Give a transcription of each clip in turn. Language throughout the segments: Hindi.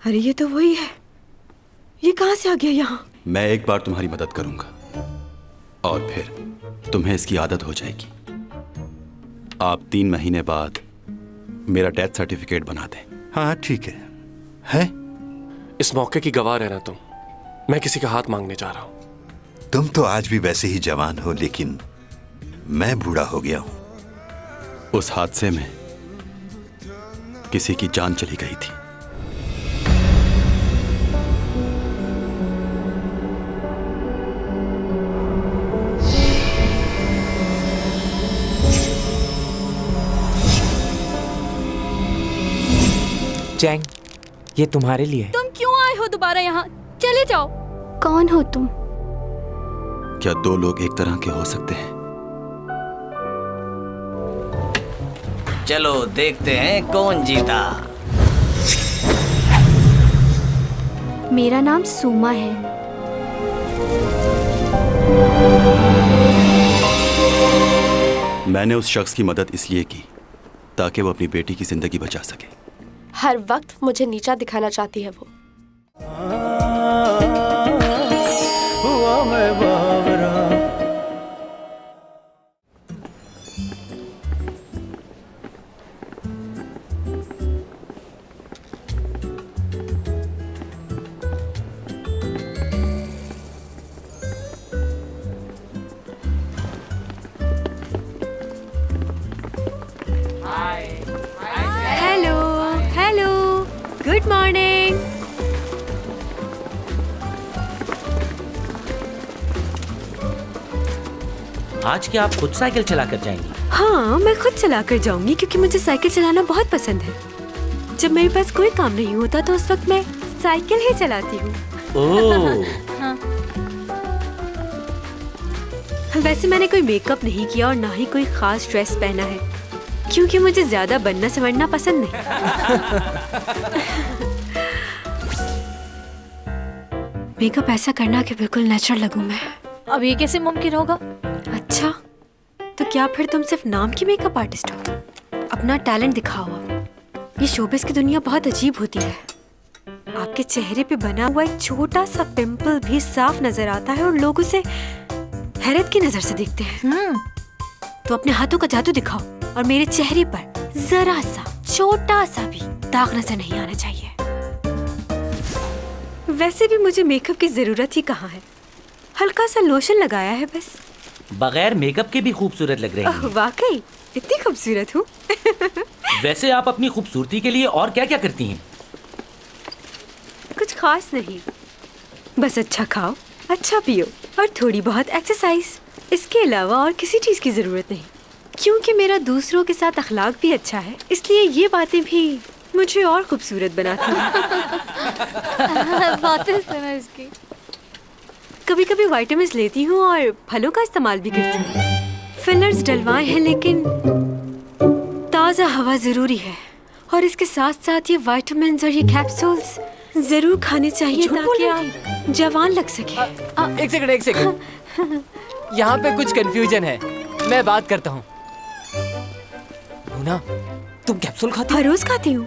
अरे ये तो वही है। ये कहाँ से आ गया यहाँ? मैं एक बार तुम्हारी मदद करूंगा और फिर तुम्हें इसकी आदत हो जाएगी। आप 3 महीने बाद मेरा डेथ सर्टिफिकेट बना दें। हाँ ठीक है। है? इस मौके की गवाह रहना तुम। मैं किसी का हाथ मांगने जा रहा हूं। तुम तो आज भी वैसे ही जवान हो, लेकिन मैं बूढ़ा हो गया हूं। उस हादसे में किसी की जान चली गई थी। चैंग, ये तुम्हारे लिए। तुम क्यों आए हो दोबारा यहाँ? चले जाओ। कौन हो तुम? क्या 2 लोग एक तरह के हो सकते हैं? चलो देखते हैं कौन जीता। मेरा नाम सुमा है। मैंने उस शख्स की मदद इसलिए की ताकि वो अपनी बेटी की जिंदगी बचा सके। हर वक्त मुझे नीचा दिखाना चाहती है वो। Good morning. आज क्या आप खुद साइकिल चला कर जाएंगी? हाँ, मैं खुद चला कर जाऊंगी क्योंकि मुझे साइकिल चलाना बहुत पसंद है। जब मेरे पास कोई काम नहीं होता तो उस वक्त मैं साइकिल ही चलाती हूँ। ओह। हाँ। वैसे मैंने कोई मेकअप नहीं किया और ना ही कोई खास ड्रेस पहना है क्योंकि मुझे ज्यादा बनना संवरना पसंद नहीं। मेकअप ऐसा करना कि बिल्कुल नेचुरल लगूं मैं। अब ये कैसे मुमकिन होगा? अच्छा, तो क्या फिर तुम सिर्फ नाम की मेकअप आर्टिस्ट हो? अपना टैलेंट दिखाओ। ये शोबिस की दुनिया बहुत अजीब होती है। आपके चेहरे पे बना हुआ एक छोटा सा पिंपल भी साफ नजर आता है और लोग उसे हैरत की नजर से देखते हैं। तो अपने हाथों का जादू दिखाओ और मेरे चेहरे पर जरा सा छोटा सा भी दाग नजर नहीं आना चाहिए। वैसे भी मुझे मेकअप की जरूरत ही कहाँ है। हल्का सा लोशन लगाया है बस। बगैर मेकअप के भी खूबसूरत लग रही हैं। वाकई इतनी खूबसूरत हूँ। वैसे आप अपनी खूबसूरती के लिए और क्या क्या करती हैं? कुछ खास नहीं, बस अच्छा खाओ, अच्छा पियो और थोड़ी बहुत एक्सरसाइज। इसके अलावा और किसी चीज की जरूरत नहीं क्योंकि मेरा दूसरों के साथ अखलाक भी अच्छा है, इसलिए ये बातें भी मुझे और खूबसूरत बनाती हैं। बातें सुनो इसकी। कभी कभी विटामिन्स लेती हूँ और फलों का इस्तेमाल भी करती हूँ। फिलर्स डलवाए हैं लेकिन ताज़ा हवा जरूरी है और इसके साथ साथ ये विटामिन्स और ये कैप्सूल्स जरूर खाने चाहिए ताकि आप जवान लग सके। एक सेकंड। यहाँ पे कुछ कंफ्यूजन है, मैं बात करता हूँ। लूना, तुम कैप्सूल खाती हो? हर रोज खाती हूँ,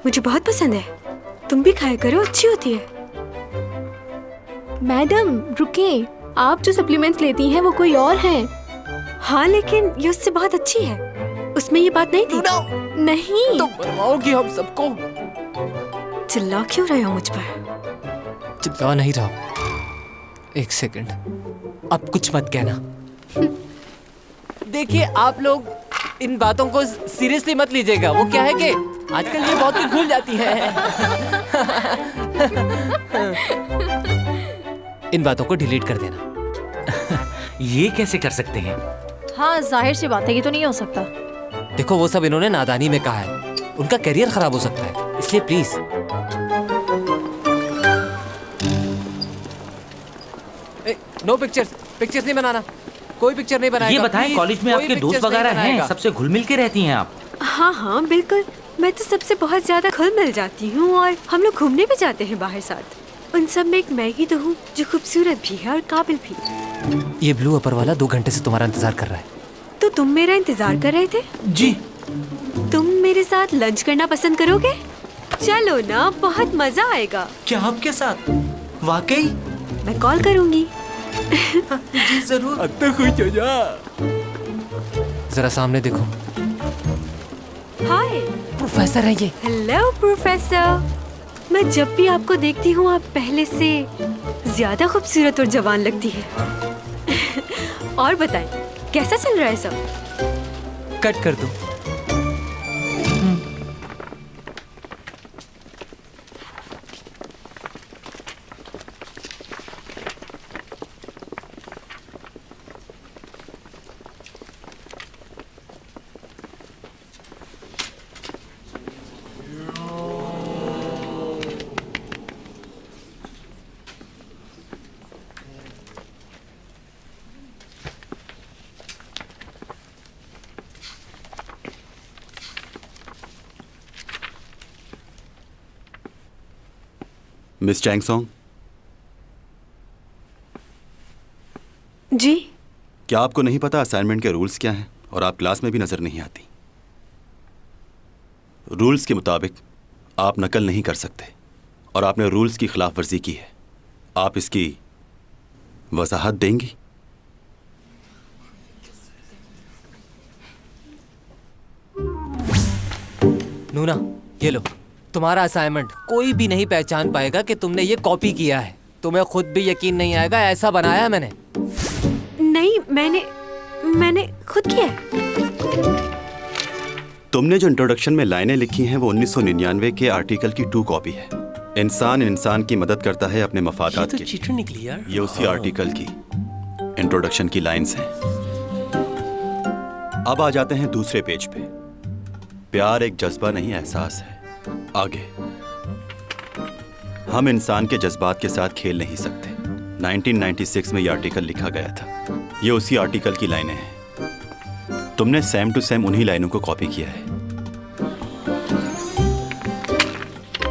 मुझे बहुत पसंद है। तुम भी खाया करो, अच्छी होती है। मैडम रुकिए, आप जो सप्लीमेंट्स लेती हैं वो कोई और हैं। हाँ लेकिन ये उससे बहुत अच्छी है, उसमें ये बात नहीं थी। नहीं, तुम बनवाओगी हम सबको। चिल्ला क्यों रहे हो मुझ पर? चिल्ला नहीं रहा। एक सेकंड, अब कुछ मत कहना। देखिए आप लोग इन बातों को सीरियसली मत लीजिएगा। वो क्या है कि आजकल ये बहुत कुछ भूल जाती है। इन बातों को डिलीट कर देना। ये कैसे कर सकते हैं? हाँ जाहिर सी बात है, ये तो नहीं हो सकता। देखो वो सब इन्होंने नादानी में कहा है, उनका करियर खराब हो सकता है, इसलिए प्लीज। नो पिक्चर्स नहीं बनाना, कोई पिक्चर नहीं बनाएगा। ये बताएं, कॉलेज में आपके दोस्त वगैरह हैं, सबसे घुल मिल के रहती हैं आप? हाँ हाँ बिल्कुल, मैं तो सबसे बहुत ज्यादा घुल मिल जाती हूँ और हम लोग घूमने भी जाते हैं बाहर साथ। उन सब में एक मैं ही तो हूँ जो खूबसूरत भी है और काबिल भी। ये ब्लू अपर वाला 2 घंटे से तुम्हारा इंतजार कर रहा है। तो तुम मेरा इंतजार कर रहे थे? जी। तुम मेरे साथ लंच करना पसंद करोगे? चलो ना, बहुत मजा आएगा। क्या आपके साथ? वाकई? मैं कॉल करूंगी। जी जरूर। अब तो खुश हो जा। जरा सामने देखो। हाय प्रोफेसर है ये। Hello professor. मैं जब भी आपको देखती हूँ आप पहले से ज्यादा खूबसूरत और जवान लगती है। और बताएं कैसा चल रहा है सब? कट कर दो। मिस चैंगसोंग, जी क्या आपको नहीं पता असाइनमेंट के रूल्स क्या हैं और आप क्लास में भी नजर नहीं आती? रूल्स के मुताबिक आप नकल नहीं कर सकते और आपने रूल्स की खिलाफ वर्जी की है। आप इसकी वजाहत देंगी? नूना, ये लो तुम्हारा असाइनमेंट। कोई भी नहीं पहचान पाएगा कि तुमने ये कॉपी किया है। तुम्हें खुद भी यकीन नहीं आएगा, ऐसा बनाया मैंने। नहीं, मैंने खुद किया है। तुमने जो इंट्रोडक्शन में लाइनें लिखी हैं वो 1999 के आर्टिकल की 2 कॉपी है। इंसान इंसान की मदद करता है अपने मफादात के लिए। चीटर निकली यार। ये उसी आर्टिकल की इंट्रोडक्शन की लाइंस हैं। अब आ जाते हैं दूसरे पेज पे। प्यार एक जज्बा नहीं, एहसास है। आगे, हम इंसान के जज्बात के साथ खेल नहीं सकते। 1996 में ये आर्टिकल लिखा गया था। ये उसी आर्टिकल की लाइनें हैं। तुमने सेम टू सेम उन्हीं लाइनों को कॉपी किया है।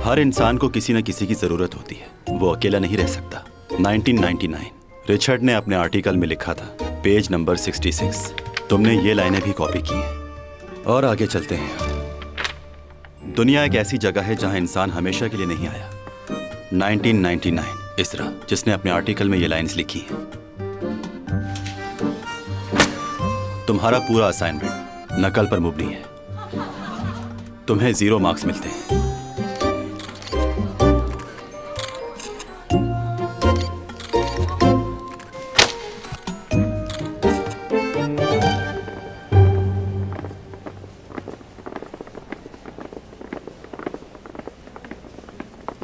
हर इंसान को किसी न किसी की जरूरत होती है, वो अकेला नहीं रह सकता। 1999 रिचर्ड ने अपने आर्टिकल में लिखा था, पेज नंबर 66। तुमने ये लाइनें भी कॉपी की हैं। और आगे चलते हैं। दुनिया एक ऐसी जगह है जहां इंसान हमेशा के लिए नहीं आया। 1999 इसरा, जिसने अपने आर्टिकल में ये लाइंस लिखी हैं। तुम्हारा पूरा असाइनमेंट नकल पर मुबनी है। तुम्हें 0 मार्क्स मिलते हैं।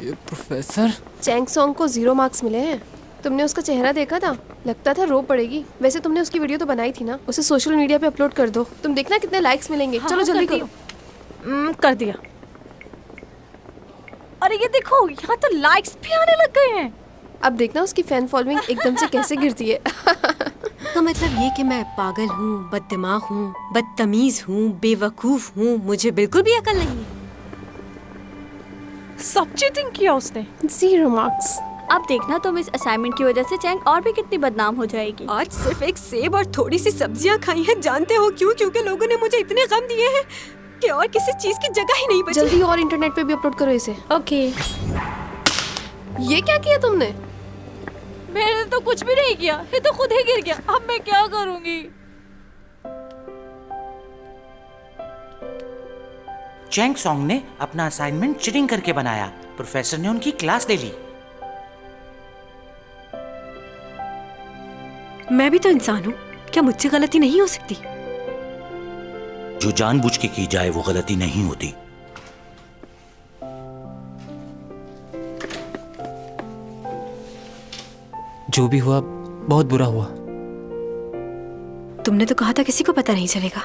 ये प्रोफेसर। चैंगसोंग को 0 मार्क्स मिले हैं। तुमने उसका चेहरा देखा था? लगता था रो पड़ेगी। वैसे तुमने उसकी वीडियो तो बनाई थी ना, उसे सोशल मीडिया पे अपलोड कर दो। तुम देखना कितने लाइक्स मिलेंगे। चलो जल्दी करो। कर दिया। अरे ये देखो, यहाँ तो लाइक्स भी आने लग गए हैं। अब देखना उसकी फैन फॉलोइंग एकदम से कैसे गिरती है। तो मतलब ये कि मैं पागल हूँ, बददिमाग हूँ, बदतमीज हूँ, बेवकूफ हूँ, मुझे बिल्कुल भी अकल नहीं है। सब चीटिंग किया उसने। 0 मार्क्स। अब देखना तुम इस असाइनमेंट की वजह से चैंग और भी कितनी बदनाम हो जाएगी। आज सिर्फ एक सेब और थोड़ी सी सब्जियां खाई हैं। जानते हो क्यों? क्योंकि लोगों ने मुझे इतने गम दिए हैं कि और किसी चीज की जगह ही नहीं बची। जल्दी और इंटरनेट पे भी अपलोड करो इसे। ओके। ये क्या किया तुमने? मैंने तो कुछ भी नहीं किया, ये तो खुद ही गिर गया। अब मैं क्या करूंगी? चैंगसोंग ने अपना असाइनमेंट चीटिंग करके बनाया। प्रोफेसर ने उनकी क्लास ले ली। मैं भी तो इंसान हूँ, क्या मुझसे गलती नहीं हो सकती? जो जानबूझ के की जाए वो गलती नहीं होती। जो भी हुआ बहुत बुरा हुआ। तुमने तो कहा था किसी को पता नहीं चलेगा,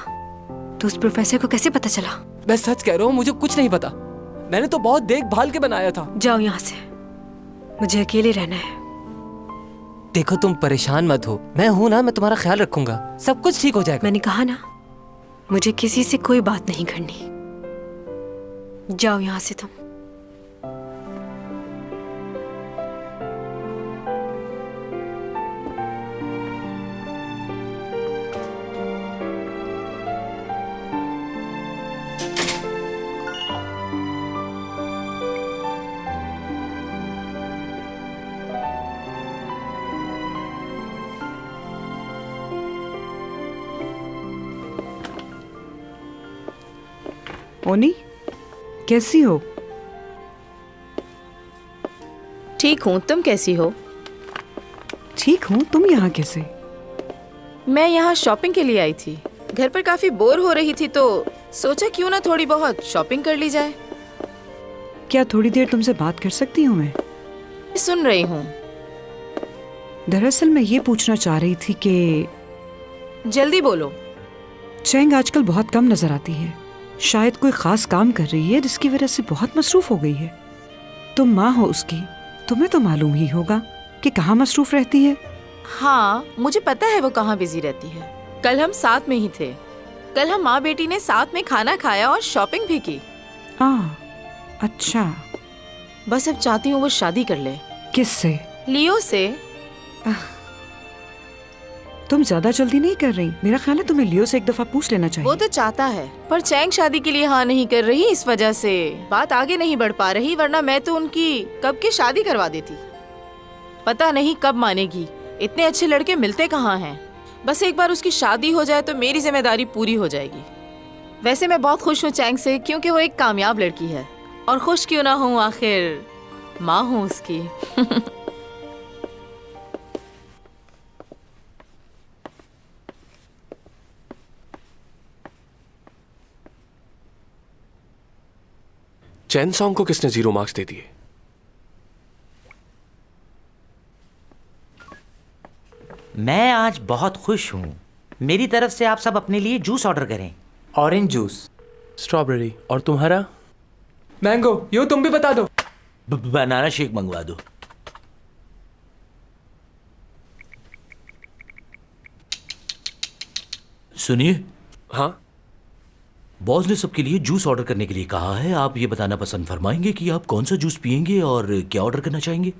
तो उस प्रोफेसर को कैसे पता चला? मैं सच कह रहा हूँ, मुझे कुछ नहीं पता। मैंने तो बहुत देखभाल के बनाया था। जाओ यहाँ से, मुझे अकेले रहना है। देखो तुम परेशान मत हो, मैं हूं ना, मैं तुम्हारा ख्याल रखूंगा। सब कुछ ठीक हो जाएगा। मैंने कहा ना, मुझे किसी से कोई बात नहीं करनी। जाओ यहाँ से तुम। ओनी, कैसी हो? ठीक हूँ, तुम कैसी हो? ठीक हूँ। तुम यहाँ कैसे? मैं यहाँ शॉपिंग के लिए आई थी। घर पर काफी बोर हो रही थी तो सोचा क्यों ना थोड़ी बहुत शॉपिंग कर ली जाए। क्या थोड़ी देर तुमसे बात कर सकती हूँ मैं? सुन रही हूँ। दरअसल मैं ये पूछना चाह रही थी कि जल्दी बोलो। चैंग आजकल बहुत कम नजर आती है। शायद कोई खास काम कर रही है जिसकी वजह से बहुत मसरूफ हो गई है। तुम माँ हो उसकी, तुम्हें तो मालूम ही होगा कि कहाँ मसरूफ रहती है। हाँ, मुझे पता है वो कहाँ बिजी रहती है। कल हम साथ में ही थे। कल हम माँ बेटी ने साथ में खाना खाया और शॉपिंग भी की। अच्छा। बस अब चाहती हूँ वो शादी कर ले। किससे? लियो से। तुम ज्यादा जल्दी नहीं कर रही? मेरा ख्याल है तुम्हें लियो से एक दफा पूछ लेना चाहिए। वो तो चाहता है पर चैंग शादी के लिए हाँ नहीं कर रही, इस वजह से बात आगे नहीं बढ़ पा रही, वरना मैं तो उनकी कब की शादी करवा देती। पता नहीं कब मानेगी। इतने अच्छे लड़के मिलते कहाँ हैं। बस एक बार उसकी शादी हो जाए तो मेरी जिम्मेदारी पूरी हो जाएगी। वैसे मैं बहुत खुश हूँ चैंग से, क्योंकि वो एक कामयाब लड़की है। और खुश क्यों ना हूँ, आखिर माँ हूँ उसकी। चैन सॉन्ग को किसने 0 मार्क्स दे दिए? मैं आज बहुत खुश हूँ। मेरी तरफ से आप सब अपने लिए जूस ऑर्डर करें। Orange juice, strawberry. और तुम्हारा? मैंगो। यो तुम भी बता दो। बनाना शेक मंगवा दो। सुनिए। हाँ? बॉस ने सबके लिए जूस ऑर्डर करने के लिए कहा है। आप ये बताना पसंद फरमाएंगे कि आप कौन सा जूस पियेंगे और क्या ऑर्डर करना चाहेंगे?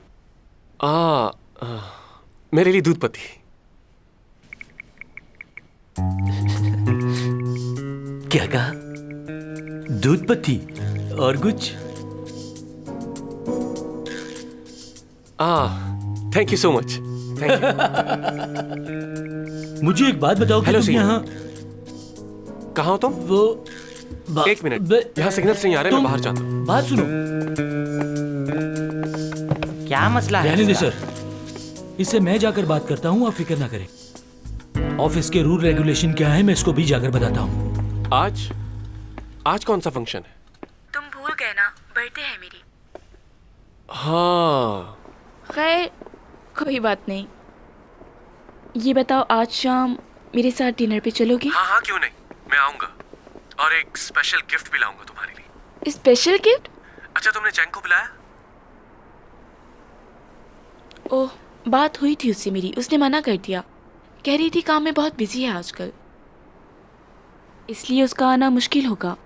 मेरे लिए दूध पत्ती। क्या कहा? दूध पत्ती और कुछ? Thank you so much. Thank you. मुझे एक बात बताओ कि हेलो तुम यहाँ कहाँ हो तुम? वो एक मिनट, यहाँ सिग्नल नहीं आ रहे, मैं बाहर जाता हूँ। बात सुनो। क्या मसला है? रहने दे सर, इससे मैं जाकर बात करता हूँ, आप फिक्र ना करें। ऑफिस के रूल रेगुलेशन क्या है मैं इसको भी जाकर बताता हूँ। आज कौन सा फंक्शन है? तुम भूल गए ना, बर्थडे है मेरी। हाँ। खैर कोई बात नहीं। ये बताओ, आज शाम मेरे साथ डिनर पे चलोगी? हाँ, क्यों नहीं, मैं आऊंगा। और एक स्पेशल गिफ्ट भी लाऊंगा तुम्हारे लिए। Special gift? अच्छा, तुमने चैंग को बुलाया? ओह, बात हुई थी उससे मेरी, उसने मना कर दिया। कह रही थी काम में बहुत बिजी है आजकल, इसलिए उसका आना मुश्किल होगा।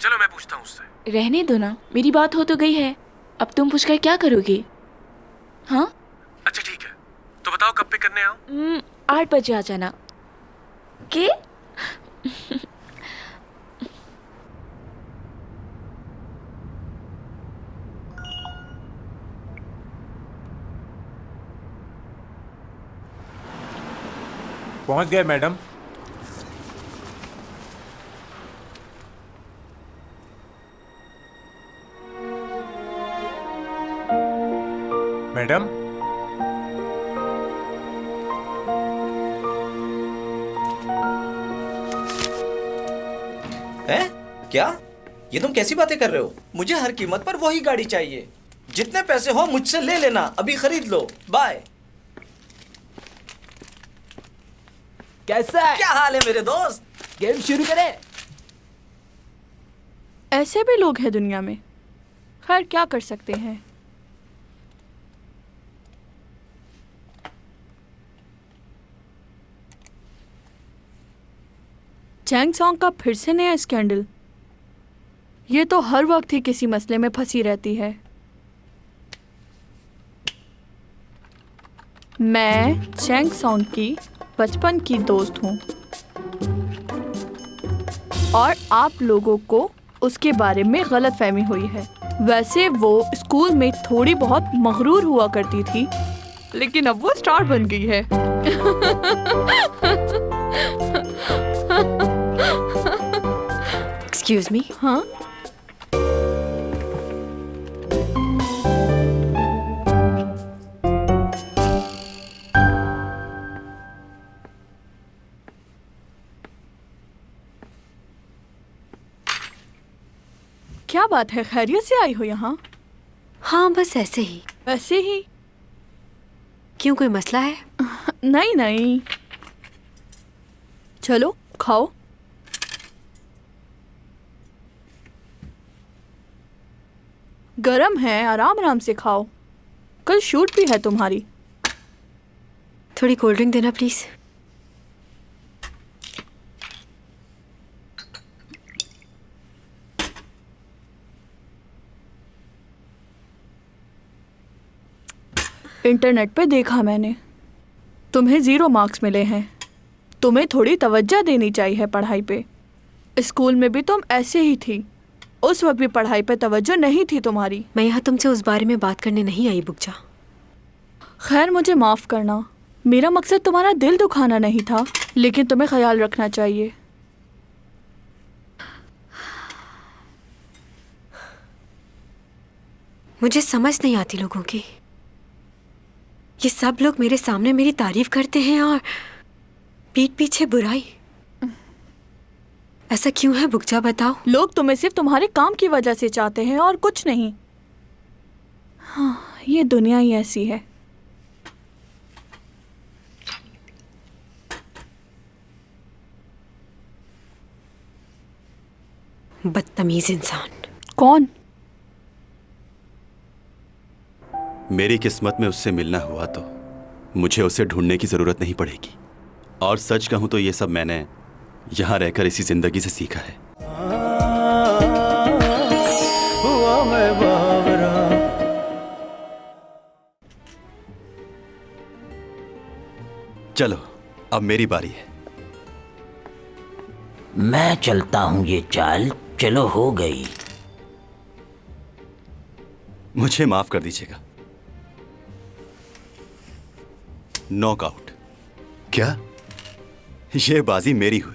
चलो मैं पूछता हूँ उससे। रहने दो ना, मेरी बात हो तो गई है, अब तुम पूछकर क्या करोगे? हाँ अच्छा ठीक है, तो बताओ कब पे करने आऊँ? 8 बजे आ जाना। के? पहुंच गए मैडम। मैडम, क्या? ये तुम कैसी बातें कर रहे हो? मुझे हर कीमत पर वही गाड़ी चाहिए। जितने पैसे हो मुझसे ले लेना, अभी खरीद लो। बाय। कैसा है? क्या हाल है मेरे दोस्त? गेम शुरू करें? ऐसे भी लोग हैं दुनिया में। खैर क्या कर सकते हैं। चैंग सॉन्ग का फिर से नया स्कैंडल। ये तो हर वक्त ही किसी मसले में फंसी रहती है। मैं चैंग सॉन्ग की बचपन की दोस्त हूँ और आप लोगों को उसके बारे में गलतफहमी हुई है। वैसे वो स्कूल में थोड़ी बहुत मगरूर हुआ करती थी, लेकिन अब वो स्टार बन गई है। Excuse me. हाँ, क्या बात है, खैरियत से आई हो यहाँ? हाँ बस ऐसे ही। वैसे ही? क्यों, कोई मसला है? नहीं नहीं, चलो खाओ। गरम है, आराम आराम से खाओ, कल शूट भी है तुम्हारी। थोड़ी कोल्ड ड्रिंक देना प्लीज। इंटरनेट पे देखा मैंने, तुम्हें 0 मार्क्स मिले हैं। तुम्हें थोड़ी तवज्जो देनी चाहिए पढ़ाई पे। स्कूल में भी तुम ऐसे ही थी, उस वक्त भी पढ़ाई पे तवज्जो नहीं थी तुम्हारी। मैं यहाँ तुमसे उस बारे में बात करने नहीं आई बुकजा। खैर मुझे माफ़ करना, मेरा मकसद तुम्हारा दिल दुखाना नहीं था, लेकिन तुम्हें ख्याल रखना चाहिए। मुझे समझ नहीं आती लोगों की। ये सब लोग मेरे सामने मेरी तारीफ करते हैं और पीठ पीछे बुराई। ऐसा क्यों है बुकजा, बताओ। लोग तुम्हें सिर्फ तुम्हारे काम की वजह से चाहते हैं और कुछ नहीं। हाँ, ये दुनिया ही ऐसी है। बदतमीज इंसान। कौन? मेरी किस्मत में उससे मिलना हुआ तो मुझे उसे ढूंढने की जरूरत नहीं पड़ेगी। और सच कहूं तो ये सब मैंने यहां रहकर इसी जिंदगी से सीखा है। चलो अब मेरी बारी है। मैं चलता हूँ ये चाल, चलो हो गई। मुझे माफ कर दीजिएगा। नॉकआउट। क्या? ये बाजी मेरी हुई।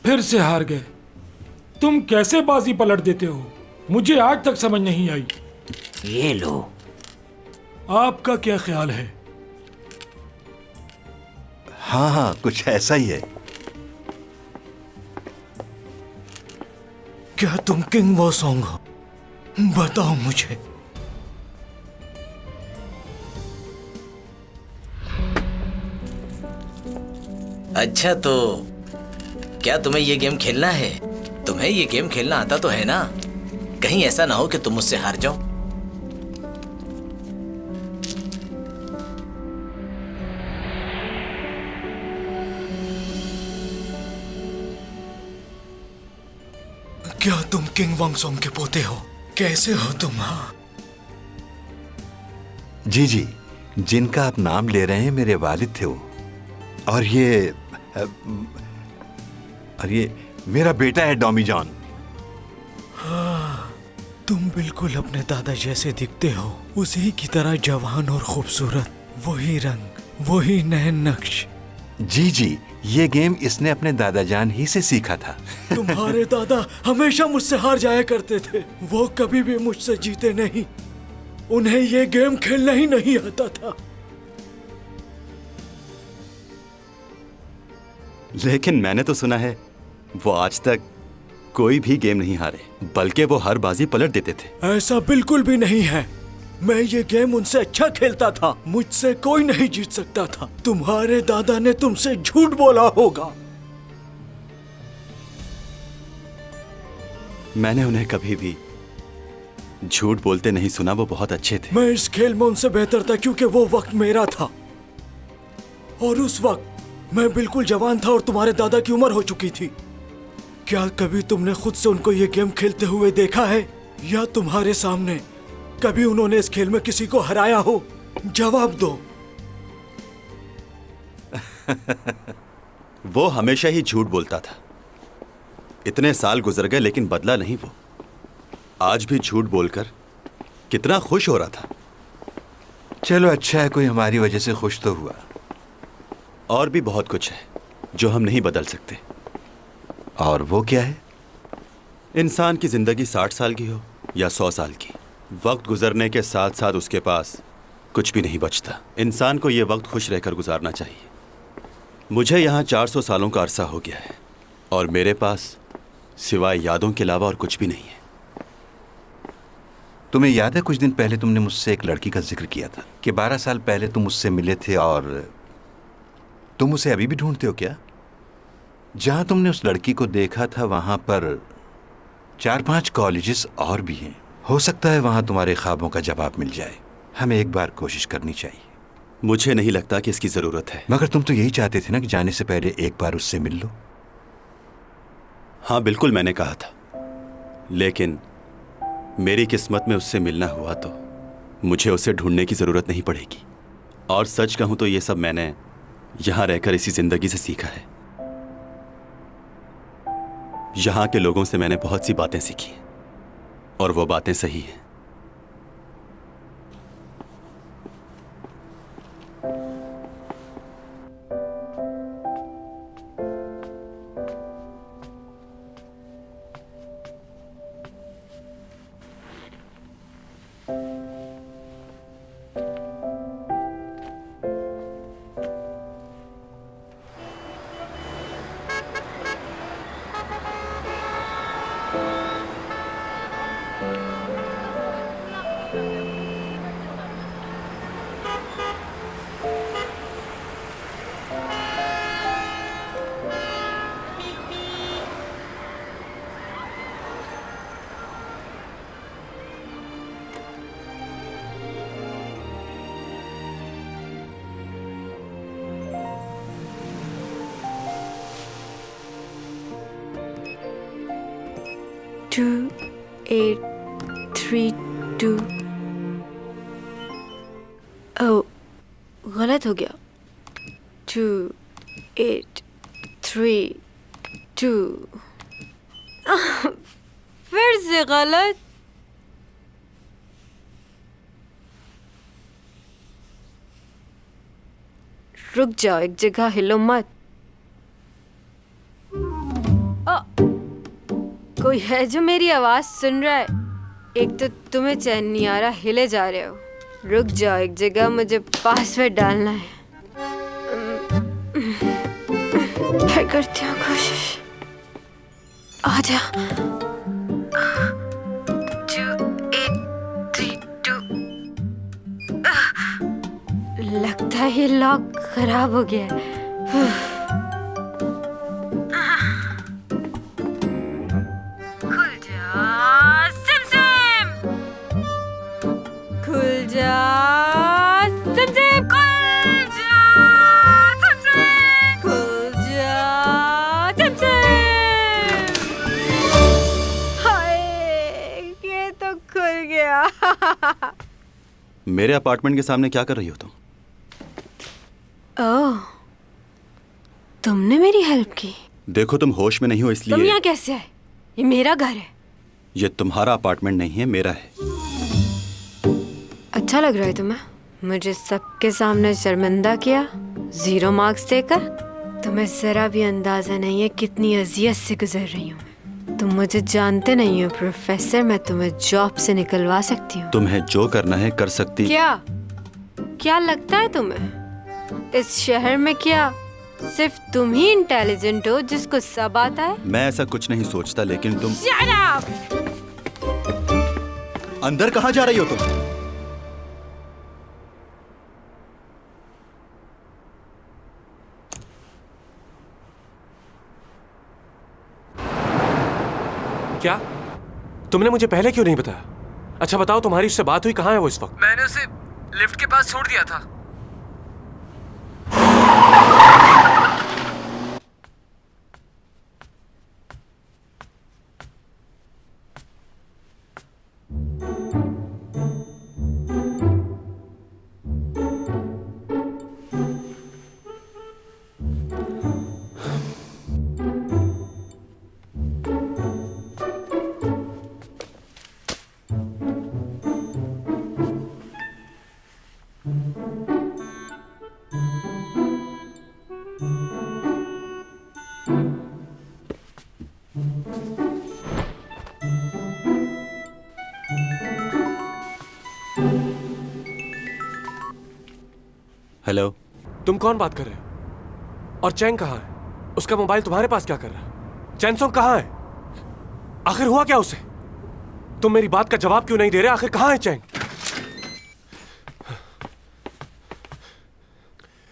फिर से हार गए। तुम कैसे बाजी पलट देते हो, मुझे आज तक समझ नहीं आई। ये लो। आपका क्या ख्याल है? हाँ हाँ, कुछ ऐसा ही है। क्या तुम किंग वॉसोंग हो? बताओ मुझे। अच्छा तो क्या तुम्हें ये गेम खेलना है? तुम्हें ये गेम खेलना आता तो है ना? कहीं ऐसा ना हो कि तुम मुझसे हार जाओ। क्या तुम किंग वांगसोंग के पोते हो? कैसे हो तुम? हाँ जी जी, जिनका आप नाम ले रहे हैं मेरे वालिद थे वो। और ये मेरा बेटा है डॉमी जॉन। हाँ, तुम बिल्कुल अपने दादा जैसे दिखते हो, उसी की तरह जवान और खूबसूरत। वही रंग, वही नैन नक्श। जी जी, ये गेम इसने अपने दादा जान ही से सीखा था। तुम्हारे दादा हमेशा मुझसे हार जाया करते थे। वो कभी भी मुझसे जीते नहीं। उन्हें ये गेम खेलना ही नहीं आता था। लेकिन मैंने तो सुना है वो आज तक कोई भी गेम नहीं हारे, बल्कि वो हर बाजी पलट देते थे। ऐसा बिल्कुल भी नहीं है। मैं ये गेम उनसे अच्छा खेलता था। मुझसे कोई नहीं जीत सकता था। तुम्हारे दादा ने तुमसे झूठ बोला होगा। मैंने उन्हें कभी भी झूठ बोलते नहीं सुना। वो बहुत अच्छे थे। मैं इस खेल में उनसे बेहतर था क्योंकि वो वक्त मेरा था। और उस वक्त मैं बिल्कुल जवान था और तुम्हारे दादा की उम्र हो चुकी थी। क्या कभी तुमने खुद से उनको ये गेम खेलते हुए देखा है, या तुम्हारे सामने कभी उन्होंने इस खेल में किसी को हराया हो? जवाब दो। वो हमेशा ही झूठ बोलता था। इतने साल गुजर गए लेकिन बदला नहीं वो। आज भी झूठ बोलकर कितना खुश हो रहा था। चलो अच्छा है, कोई हमारी वजह से खुश तो हुआ। और भी बहुत कुछ है। जो हम नहीं बदल सकते। और वो क्या है? इंसान की जिंदगी 60 साल की हो या 100 साल की, वक्त गुजरने के साथ साथ उसके पास कुछ भी नहीं बचता। इंसान को ये वक्त खुश रहकर गुजारना चाहिए। मुझे यहाँ 400 सालों का अरसा हो गया है और मेरे पास सिवाय यादों के अलावा और कुछ भी नहीं है। तुम्हें याद है कुछ दिन पहले तुमने मुझसे एक लड़की का जिक्र किया था कि 12 साल पहले तुम उससे मिले थे और तुम उसे अभी भी ढूंढते हो क्या? जहां तुमने उस लड़की को देखा था वहां पर 4-5 कॉलेजेस और भी हैं। हो सकता है वहां तुम्हारे ख्वाबों का जवाब मिल जाए। हमें एक बार कोशिश करनी चाहिए। मुझे नहीं लगता कि इसकी ज़रूरत है। मगर तुम तो यही चाहते थे ना कि जाने से पहले एक बार उससे मिल लो। हाँ बिल्कुल, मैंने कहा था, लेकिन मेरी किस्मत में उससे मिलना हुआ तो मुझे उसे ढूंढने की ज़रूरत नहीं पड़ेगी। और सच कहूँ तो ये सब मैंने यहाँ रहकर इसी ज़िंदगी से सीखा है। यहाँ के लोगों से मैंने बहुत सी बातें सीखी और वो बातें सही हैं। टू 8 3 2। ओह, गलत हो गया। 2 8 3 2। फिर से गलत। रुक जाओ, एक जगह हिलो मत। कोई है जो मेरी आवाज सुन रहा है? एक तो तुम्हें चैन नहीं आ रहा, हिले जा रहे हो। रुक जाओ एक जगह, मुझे पासवर्ड डालना है। फिर करती हूँ कोशिश। आ जा। 2 8 3 2। लगता है ये लॉक खराब हो गया है। मेरे अपार्टमेंट के सामने क्या कर रही हो तुम? ओह, तुमने मेरी हेल्प की। देखो तुम होश में नहीं हो इसलिए। तुम यहाँ कैसे आए? ये मेरा घर है। ये तुम्हारा अपार्टमेंट नहीं है, मेरा है। अच्छा लग रहा है तुम्हें? मुझे सबके सामने शर्मिंदा किया, 0 मार्क्स देकर। तुम्हें जरा भी अंदाजा नहीं है कितनी अजियत से गुजर रही हूँ। तुम मुझे जानते नहीं हो प्रोफेसर, मैं तुम्हें जॉब से निकलवा सकती हूँ। तुम्हें जो करना है कर सकती। क्या लगता है तुम्हें इस शहर में क्या सिर्फ तुम ही इंटेलिजेंट हो जिसको सब आता है? मैं ऐसा कुछ नहीं सोचता, लेकिन तुम। Shut up! अंदर कहाँ जा रही हो तुम? क्या? तुमने मुझे पहले क्यों नहीं बताया? अच्छा बताओ, तुम्हारी उससे बात हुई? कहाँ है वो इस वक्त? मैंने उसे लिफ्ट के पास छोड़ दिया था। हेलो। तुम कौन बात कर रहे हो? और चैंग कहाँ है? उसका मोबाइल तुम्हारे पास क्या कर रहा है? चैनसोंग कहाँ है? आखिर हुआ क्या उसे? तुम मेरी बात का जवाब क्यों नहीं दे रहे? आखिर कहाँ है चैंग?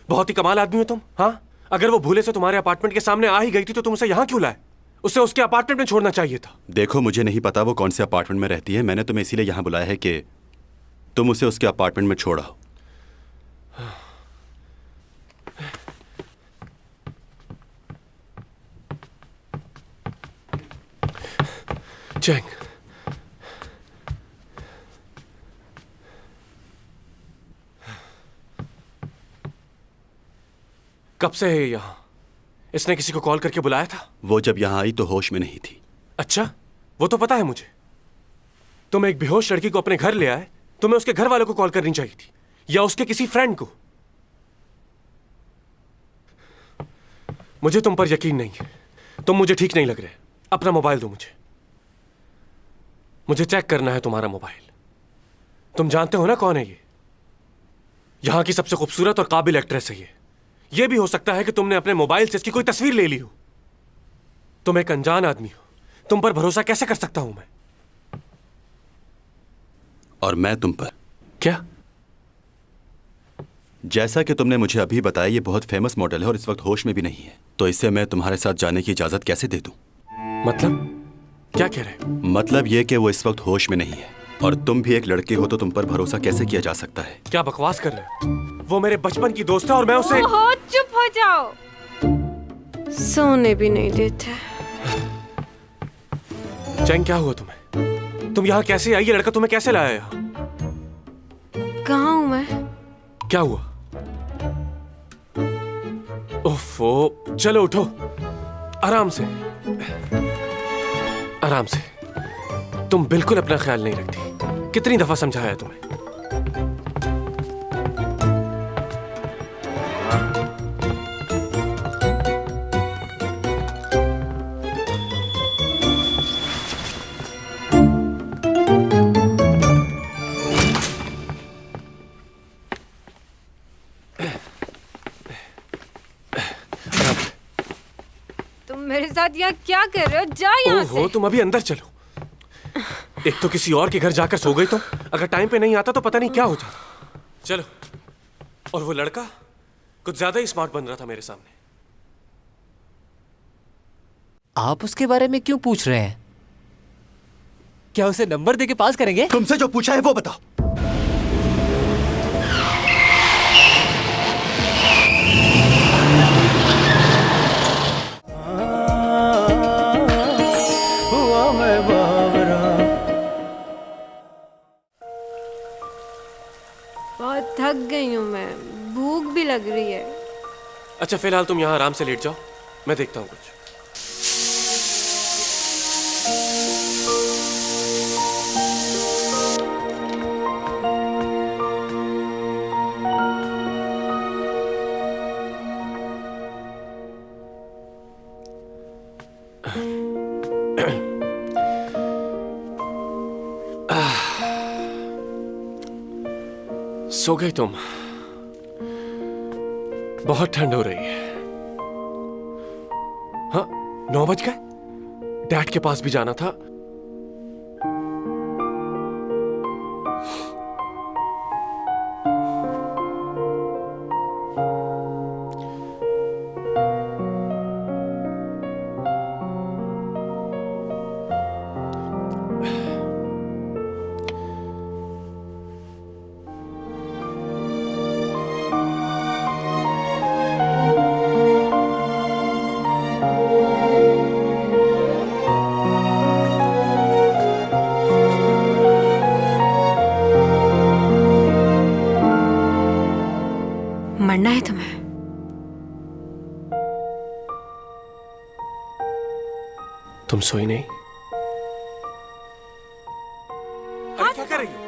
बहुत ही कमाल आदमी हो तुम। हाँ, अगर वो भूले से तुम्हारे अपार्टमेंट के सामने आ ही गई थी तो तुम उसे यहाँ क्यों लाए? उसे उसके अपार्टमेंट में छोड़ना चाहिए था। देखो, मुझे नहीं पता वो कौन से अपार्टमेंट में रहती है। मैंने तुम्हें इसीलिए यहाँ बुलाया है कि तुम उसे उसके अपार्टमेंट में छोड़ाओ। चैंग, कब से है यहाँ? इसने किसी को कॉल करके बुलाया था? वो जब यहाँ आई तो होश में नहीं थी। अच्छा, वो तो पता है मुझे। तुम एक बेहोश लड़की को अपने घर ले आए, तुम्हें उसके घर वालों को कॉल करनी चाहिए थी, या उसके किसी फ्रेंड को। मुझे तुम पर यकीन नहीं है। तुम मुझे ठीक नहीं लग रहे। अपना मोबाइल दो मुझे चेक करना है तुम्हारा मोबाइल। तुम जानते हो ना कौन है ये? यहां की सबसे खूबसूरत और काबिल एक्ट्रेस है ये भी हो सकता है कि तुमने अपने मोबाइल से इसकी कोई तस्वीर ले ली हो। तुम एक अनजान आदमी हो, तुम पर भरोसा कैसे कर सकता हूं मैं? और मैं तुम पर? क्या? जैसा कि तुमने मुझे अभी बताया, ये बहुत फेमस मॉडल है और इस वक्त होश में भी नहीं है, तो इसे मैं तुम्हारे साथ जाने की इजाजत कैसे दे दूं? मतलब क्या कह रहे? मतलब ये कि वो इस वक्त होश में नहीं है, और तुम भी एक लड़की हो तो तुम पर भरोसा कैसे किया जा सकता है? क्या बकवास कर रहे हो? वो मेरे बचपन की दोस्त है और मैं उसे... ओहो, चुप हो जाओ। सोने भी नहीं देते। चैंग, क्या हुआ तुम्हें? तुम यहाँ कैसे आई? ये लड़का तुम्हें कैसे लाया यहाँ? कहाँ हूँ मैं? क्या हुआ? ओफो, चलो उठो, आराम से आराम से। तुम बिल्कुल अपना ख्याल नहीं रखती। कितनी दफा समझाया तुम्हें? मेरे साथ यहाँ क्या कर रहे हो? जाओ यहाँ से। ओहो, तुम अभी अंदर चलो। एक तो किसी और के घर जाकर सो गई तुम। अगर टाइम पे नहीं आता तो पता नहीं क्या हो जाता। चलो। और वो लड़का कुछ ज्यादा ही स्मार्ट बन रहा था मेरे सामने। आप उसके बारे में क्यों पूछ रहे हैं? क्या उसे नंबर देके पास करेंगे? तुमसे जो पूछा है वो बताओ। बहुत थक गई हूँ मैं, भूख भी लग रही है। अच्छा, फिलहाल तुम यहाँ आराम से लेट जाओ, मैं देखता हूँ कुछ। सो गई तुम? बहुत ठंड हो रही है। हाँ, 9 बज गए। डैड के पास भी जाना था। मरना है तुम्हें? तुम सोई नहीं? अरे क्या कर रही हो?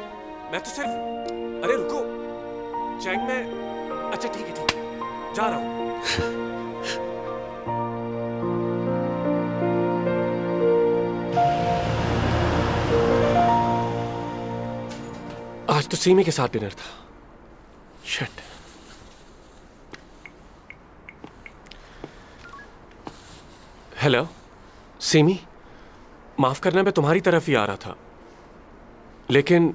मैं तो सिर्फ... अरे रुको चैंग, मैं... अच्छा ठीक है, जा रहा हूं। आज तो सीमी के साथ डिनर था। शिट। हेलो सीमी, माफ करना, मैं तुम्हारी तरफ ही आ रहा था, लेकिन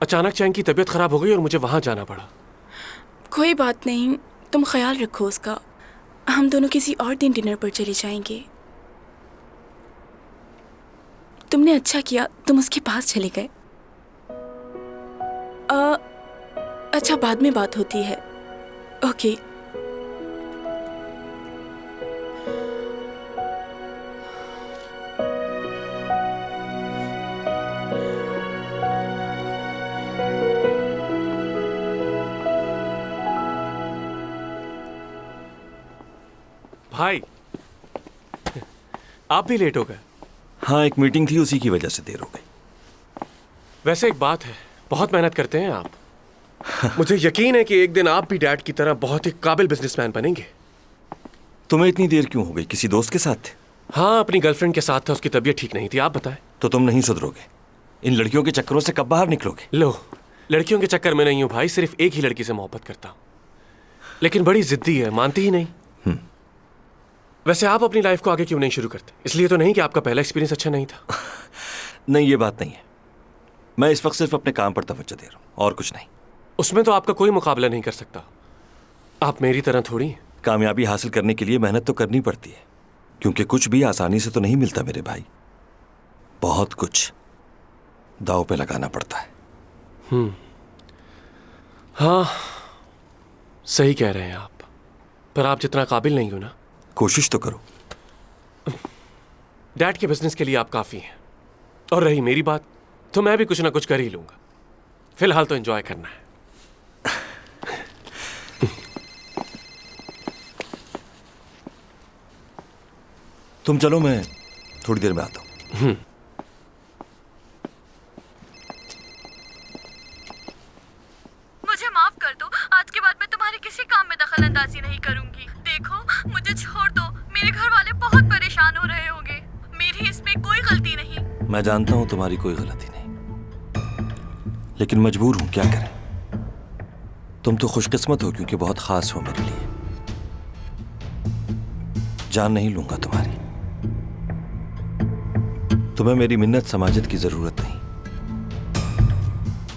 अचानक चैंग की तबीयत खराब हो गई और मुझे वहां जाना पड़ा। कोई बात नहीं, तुम ख्याल रखो उसका। हम दोनों किसी और दिन डिनर पर चले जाएंगे। तुमने अच्छा किया, तुम उसके पास चले गए। अच्छा, बाद में बात होती है। ओके। भाई, आप भी लेट हो गए। हाँ, एक मीटिंग थी, उसी की वजह से देर हो गई। वैसे एक बात है, बहुत मेहनत करते हैं आप। मुझे यकीन है कि एक दिन आप भी डैड की तरह बहुत ही काबिल बिजनेसमैन बनेंगे। तुम्हें इतनी देर क्यों हो गई? किसी दोस्त के साथ थे? हाँ, अपनी गर्लफ्रेंड के साथ था, उसकी तबीयत ठीक नहीं थी। आप बताएं। तो तुम नहीं सुधरोगे। इन लड़कियों के चक्करों से कब बाहर निकलोगे? लो, लड़कियों के चक्कर में नहीं हूं भाई, सिर्फ एक ही लड़की से मोहब्बत करता हूं, लेकिन बड़ी जिद्दी है, मानती ही नहीं। वैसे आप अपनी लाइफ को आगे क्यों नहीं शुरू करते? इसलिए तो नहीं कि आपका पहला एक्सपीरियंस अच्छा नहीं था। नहीं, ये बात नहीं है। मैं इस वक्त सिर्फ अपने काम पर तवज्जो दे रहा हूं, और कुछ नहीं। उसमें तो आपका कोई मुकाबला नहीं कर सकता। आप मेरी तरह थोड़ी हैं। कामयाबी हासिल करने के लिए मेहनत तो करनी पड़ती है, क्योंकि कुछ भी आसानी से तो नहीं मिलता मेरे भाई। बहुत कुछ दांव पे लगाना पड़ता है। हाँ, सही कह रहे हैं आप, पर आप जितना काबिल नहीं हो ना। कोशिश तो करो। डैड के बिजनेस के लिए आप काफी हैं, और रही मेरी बात, तो मैं भी कुछ ना कुछ कर ही लूंगा। फिलहाल तो एंजॉय करना है। तुम चलो, मैं थोड़ी देर में आता हूं। मुझे माफ कर दो, आज के बाद मैं तुम्हारे किसी काम में दखल अंदाजी नहीं करूंगी। देखो, मुझे छोड़ दो, मेरे घर वाले बहुत परेशान हो रहे होंगे। मेरी इसमें कोई गलती नहीं। मैं जानता हूं तुम्हारी कोई गलती नहीं, लेकिन मजबूर हूं, क्या करें। तुम तो खुशकिस्मत हो क्योंकि बहुत खास हो मेरे लिए। जान नहीं लूंगा तुम्हारी। तुम्हें मेरी मिन्नत समाजत की जरूरत नहीं,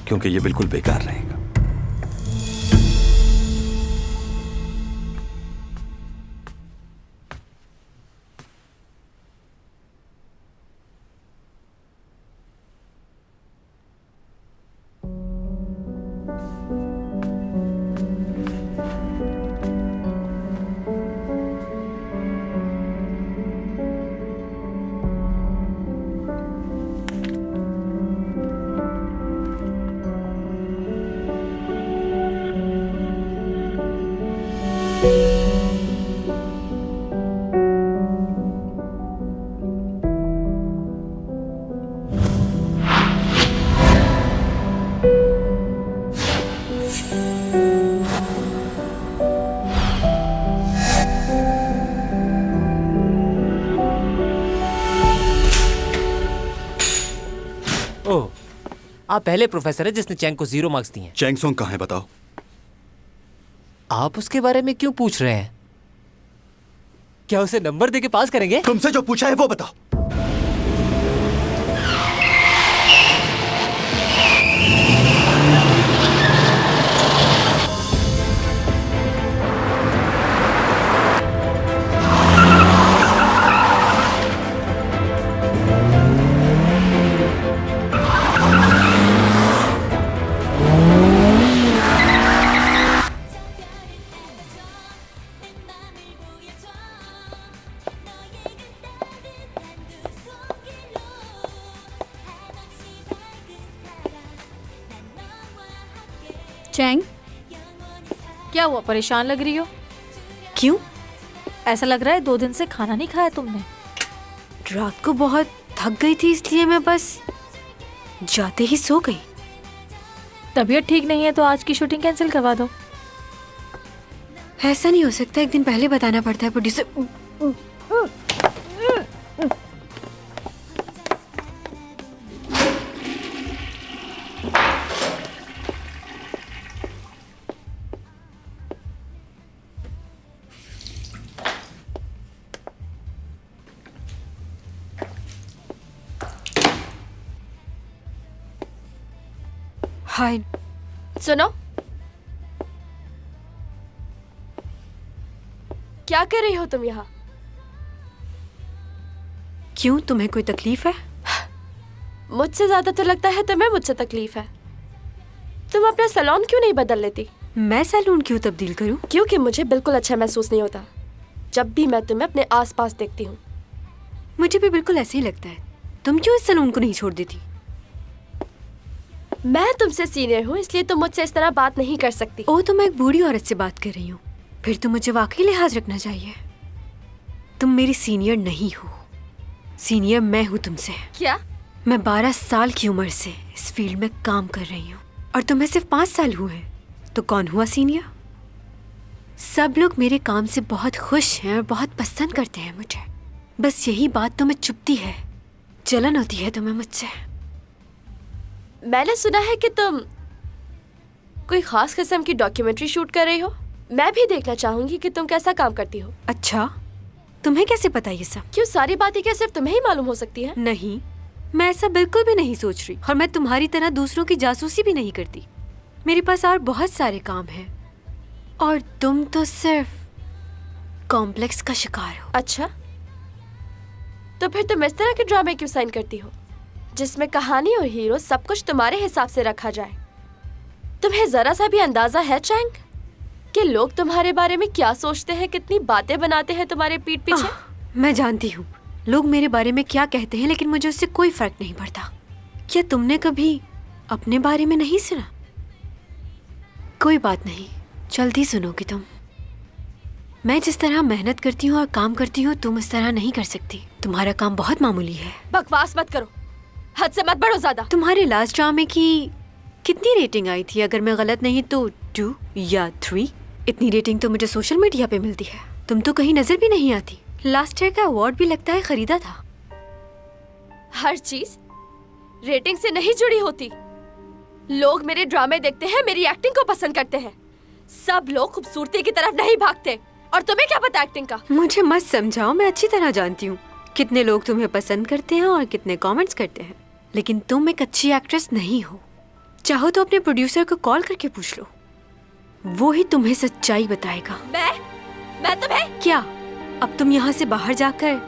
क्योंकि ये बिल्कुल बेकार रहेगा। ओह, आप पहले प्रोफेसर है जिसने चैंग को 0 मार्क्स दिए हैं। चैंग सोंग कहाँ है बताओ? आप उसके बारे में क्यों पूछ रहे हैं? क्या उसे नंबर देके पास करेंगे? तुमसे जो पूछा है वो बताओ। चैंग, क्या हुआ, परेशान लग रही हो? क्यों? ऐसा लग रहा है 2 दिन से खाना नहीं खाया तुमने। रात को बहुत थक गई थी, इसलिए मैं बस जाते ही सो गई। तबीयत ठीक नहीं है तो आज की शूटिंग कैंसिल करवा दो। ऐसा नहीं हो सकता, एक दिन पहले बताना पड़ता है प्रोड्यूसर। हाय। सुनो, क्या कर रही हो तुम यहाँ? क्यों, तुम्हें कोई तकलीफ है? मुझसे ज्यादा तो लगता है तुम्हें मुझसे तकलीफ है। तुम अपना सैलून क्यों नहीं बदल लेती? मैं सैलून क्यों तब्दील करूं? क्योंकि मुझे बिल्कुल अच्छा महसूस नहीं होता जब भी मैं तुम्हें अपने आसपास देखती हूँ। मुझे भी बिल्कुल ऐसे ही लगता है। तुम क्यों इस सैलून को नहीं छोड़ देती? मैं तुमसे सीनियर हूँ, इसलिए तुम मुझसे इस तरह बात नहीं कर सकती। ओ, तो मैं एक बूढ़ी औरत से बात कर रही हूँ, फिर तो मुझे वाकई लिहाज रखना चाहिए। तुम मेरी सीनियर नहीं हो, सीनियर मैं हूँ तुमसे। क्या? मैं 12 साल की उम्र से इस फील्ड में काम कर रही हूँ और तुम्हें सिर्फ 5 साल हुए हैं, तो कौन हुआ सीनियर? सब लोग मेरे काम से बहुत खुश हैं और बहुत पसंद करते हैं मुझे। बस यही बात तुम्हें चुभती है, जलन होती है तुम्हें मुझसे। मैंने सुना है कि तुम कोई खास किस्म की डॉक्यूमेंट्री शूट कर रही हो। मैं भी देखना चाहूंगी कि तुम कैसा काम करती हो। अच्छा, तुम्हें कैसे पता ये सब? क्यों, सारी बातें क्या सिर्फ तुम्हें ही मालूम हो सकती है? नहीं, मैं ऐसा बिल्कुल भी नहीं सोच रही, और मैं तुम्हारी तरह दूसरों की जासूसी भी नहीं करती। मेरे पास और बहुत सारे काम हैं, और तुम तो सिर्फ कॉम्प्लेक्स का शिकार हो। अच्छा, तो फिर तुम इस तरह के ड्रामे क्यों साइन करती हो जिसमें कहानी और हीरो सब कुछ तुम्हारे हिसाब से रखा जाए? तुम्हें जरा सा भी अंदाजा है चैंग कि लोग तुम्हारे बारे में क्या सोचते हैं, कितनी बातें बनाते हैं तुम्हारे पीठ पीछे? मैं जानती हूँ लोग मेरे बारे में क्या कहते हैं, लेकिन मुझे उससे कोई फर्क नहीं पड़ता। क्या तुमने कभी अपने बारे में नहीं सुना? कोई बात नहीं, जल्दी सुनोगी तुम। मैं जिस तरह मेहनत करती हूँ और काम करती हूँ, तुम इस तरह नहीं कर सकती। तुम्हारा काम बहुत मामूली है। बकवास मत करो, हद से मत बढ़ो ज्यादा। तुम्हारे लास्ट ड्रामे की कितनी रेटिंग आई थी? अगर मैं गलत नहीं तो 2 या 3। इतनी रेटिंग तो मुझे सोशल मीडिया पे मिलती है। तुम तो कहीं नजर भी नहीं आती। लास्ट ईयर का अवार्ड भी लगता है खरीदा था। हर चीज रेटिंग से नहीं जुड़ी होती। लोग मेरे ड्रामे देखते हैं, मेरी एक्टिंग को पसंद करते हैं। सब लोग खूबसूरती की तरफ नहीं भागते। और तुम्हें क्या पता एक्टिंग का? मुझे मत समझाओ, मैं अच्छी तरह जानती हूँ कितने लोग तुम्हें पसंद करते हैं और कितने कमेंट्स करते हैं। लेकिन तुम एक अच्छी एक्ट्रेस नहीं हो। चाहो तो अपने प्रोड्यूसर को कॉल करके पूछ लो, वो ही तुम्हें सच्चाई बताएगा। मैं तुम्हें क्या अब तुम यहाँ से बाहर जाकर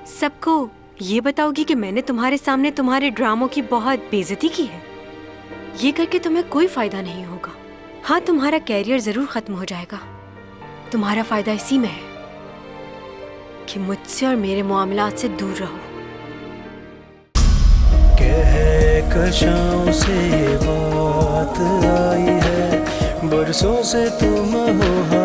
सबको ये बताओगी कि मैंने तुम्हारे सामने तुम्हारे ड्रामों की बहुत बेइज्जती की है? ये करके तुम्हें कोई फायदा नहीं होगा। हाँ, तुम्हारा कैरियर जरूर खत्म हो जाएगा। तुम्हारा फायदा इसी में है कि मुझसे और मेरे मामलात से दूर रहो। कहकशां से बात आई है, बरसों से तुम हो